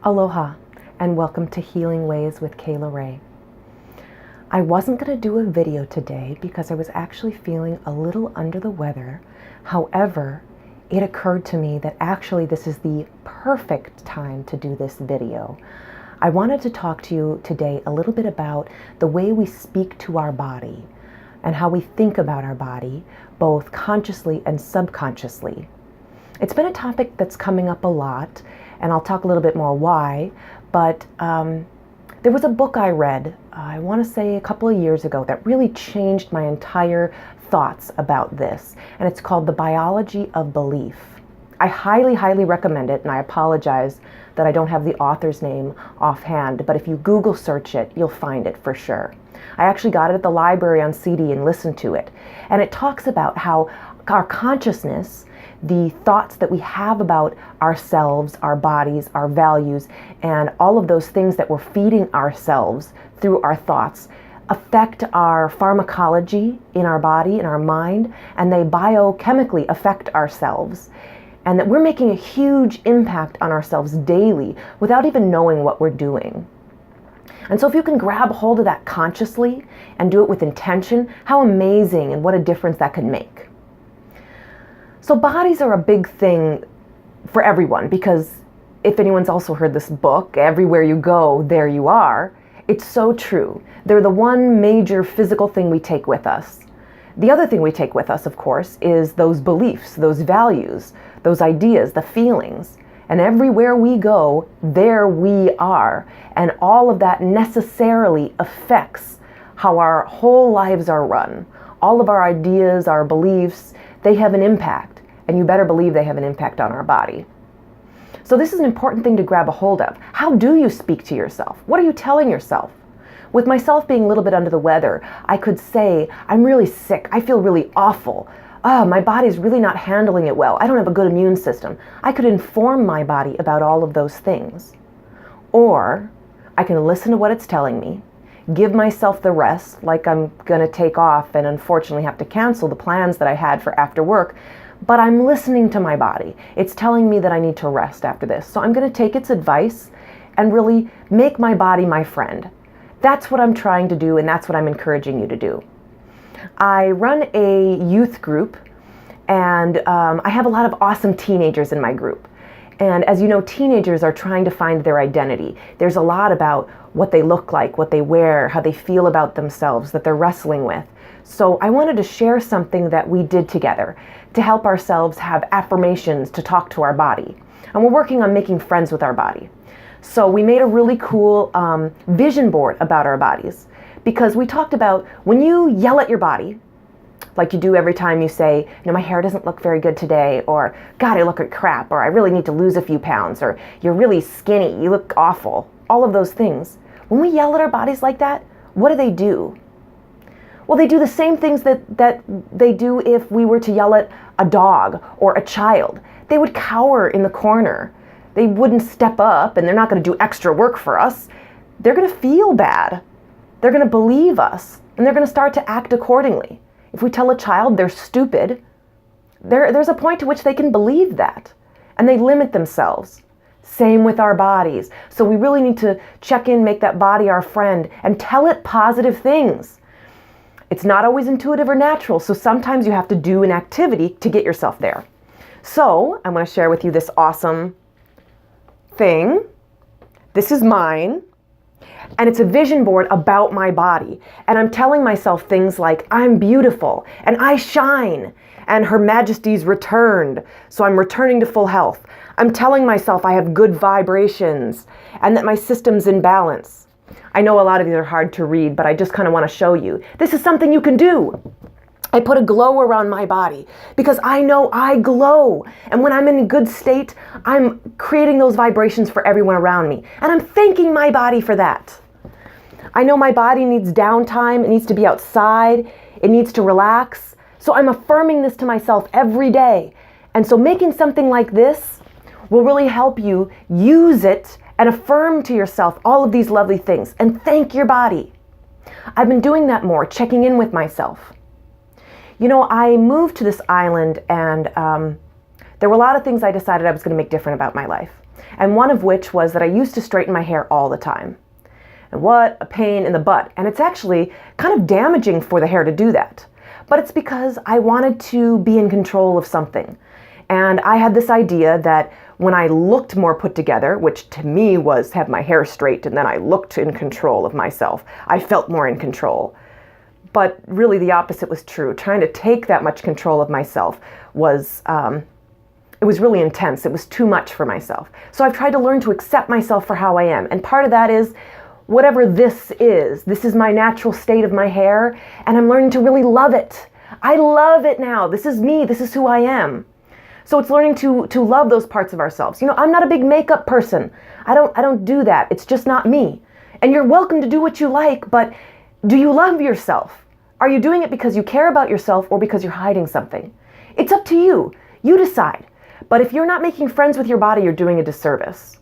Aloha, and welcome to Healing Ways with Kayla Ray. I wasn't going to do a video today because I was actually feeling a little under the weather. However, it occurred to me that actually this is the perfect time to do this video. I wanted to talk to you today a little bit about the way we speak to our body and how we think about our body, both consciously and subconsciously. It's been a topic that's coming up a lot, and I'll talk a little bit more why, but there was a book I read, I want to say a couple of years ago, that really changed my entire thoughts about this, and it's called The Biology of Belief. I highly, highly recommend it, and I apologize that I don't have the author's name offhand, but if you Google search it, you'll find it for sure. I actually got it at the library on CD and listened to it, and it talks about how our consciousness, the thoughts that we have about ourselves, our bodies, our values, and all of those things that we're feeding ourselves through our thoughts affect our pharmacology in our body, in our mind, and they biochemically affect ourselves. And that we're making a huge impact on ourselves daily without even knowing what we're doing. And so if you can grab hold of that consciously and do it with intention, how amazing and what a difference that could make. So bodies are a big thing for everyone, because if anyone's also heard this book, everywhere you go, there you are, it's so true. They're the one major physical thing we take with us. The other thing we take with us, of course, is those beliefs, those values, those ideas, the feelings. And everywhere we go, there we are. And all of that necessarily affects how our whole lives are run. All of our ideas, our beliefs, they have an impact. And you better believe they have an impact on our body. So this is an important thing to grab a hold of. How do you speak to yourself? What are you telling yourself? With myself being a little bit under the weather, I could say, I'm really sick. I feel really awful. My body's really not handling it well. I don't have a good immune system. I could inform my body about all of those things. Or I can listen to what it's telling me, give myself the rest, like I'm going to take off and unfortunately have to cancel the plans that I had for after work. But I'm listening to my body. It's telling me that I need to rest after this. So I'm going to take its advice and really make my body my friend. That's what I'm trying to do, and that's what I'm encouraging you to do. I run a youth group, and I have a lot of awesome teenagers in my group. And as you know, teenagers are trying to find their identity. There's a lot about what they look like, what they wear, how they feel about themselves that they're wrestling with. So I wanted to share something that we did together to help ourselves have affirmations to talk to our body. And we're working on making friends with our body. So we made a really cool vision board about our bodies, because we talked about when you yell at your body, like you do every time you say, you know, my hair doesn't look very good today, or God, I look like crap, or I really need to lose a few pounds, or you're really skinny, you look awful, all of those things. When we yell at our bodies like that, what do? Well, they do the same things that they do if we were to yell at a dog or a child. They would cower in the corner. They wouldn't step up, and they're not going to do extra work for us. They're going to feel bad. They're going to believe us, and they're going to start to act accordingly. If we tell a child they're stupid, there's a point to which they can believe that, and they limit themselves. Same with our bodies. So we really need to check in, make that body our friend, and tell it positive things. It's not always intuitive or natural, so sometimes you have to do an activity to get yourself there. So I'm going to share with you this awesome thing. This is mine, and it's a vision board about my body. And I'm telling myself things like, I'm beautiful, and I shine, and Her Majesty's returned, so I'm returning to full health. I'm telling myself I have good vibrations, and that my system's in balance. I know a lot of these are hard to read, but I just kind of want to show you. This is something you can do. I put a glow around my body because I know I glow. And when I'm in a good state, I'm creating those vibrations for everyone around me. And I'm thanking my body for that. I know my body needs downtime. It needs to be outside. It needs to relax. So I'm affirming this to myself every day. And so making something like this will really help you use it and affirm to yourself all of these lovely things and thank your body. I've been doing that more, checking in with myself. You know, I moved to this island, and there were a lot of things I decided I was going to make different about my life. And one of which was that I used to straighten my hair all the time. And what a pain in the butt. And it's actually kind of damaging for the hair to do that. But it's because I wanted to be in control of something. And I had this idea that when I looked more put together, which to me was have my hair straight and then I looked in control of myself, I felt more in control. But really the opposite was true. Trying to take that much control of myself was, it was really intense. It was too much for myself. So I've tried to learn to accept myself for how I am. And part of that is whatever this is my natural state of my hair, and I'm learning to really love it. I love it now. This is me. This is who I am. So it's learning to love those parts of ourselves. You know, I'm not a big makeup person. I don't do that. It's just not me. And you're welcome to do what you like, but do you love yourself? Are you doing it because you care about yourself or because you're hiding something? It's up to you. You decide. But if you're not making friends with your body, you're doing a disservice.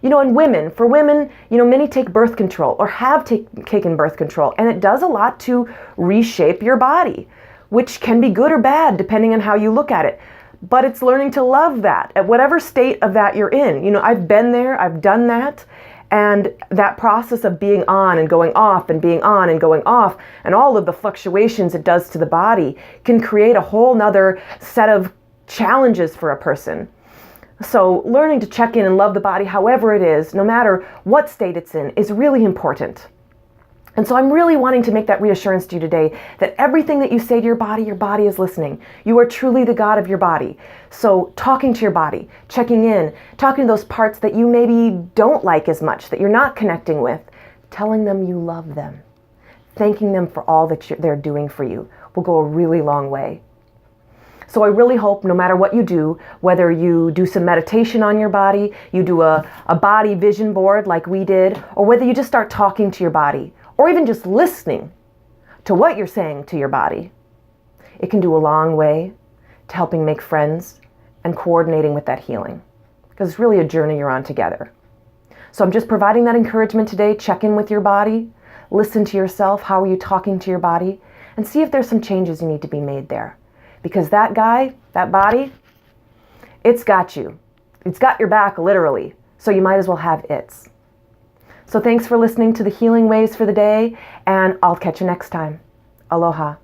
You know, and for women, you know, many take birth control or have taken birth control, and it does a lot to reshape your body, which can be good or bad depending on how you look at it. But it's learning to love that at whatever state of that you're in. You know, I've been there, I've done that, and that process of being on and going off and being on and going off and all of the fluctuations it does to the body can create a whole nother set of challenges for a person. So learning to check in and love the body however it is, no matter what state it's in, is really important. And so I'm really wanting to make that reassurance to you today that everything that you say to your body is listening. You are truly the God of your body. So talking to your body, checking in, talking to those parts that you maybe don't like as much, that you're not connecting with, telling them you love them, thanking them for all that they're doing for you will go a really long way. So I really hope no matter what you do, whether you do some meditation on your body, you do a body vision board like we did, or whether you just start talking to your body, or even just listening to what you're saying to your body, it can do a long way to helping make friends and coordinating with that healing. Because it's really a journey you're on together. So I'm just providing that encouragement today. Check in with your body, listen to yourself. How are you talking to your body? And see if there's some changes you need to be made there. Because that body, it's got you. It's got your back, literally. So you might as well have its. So thanks for listening to the Healing Ways for the day, and I'll catch you next time. Aloha.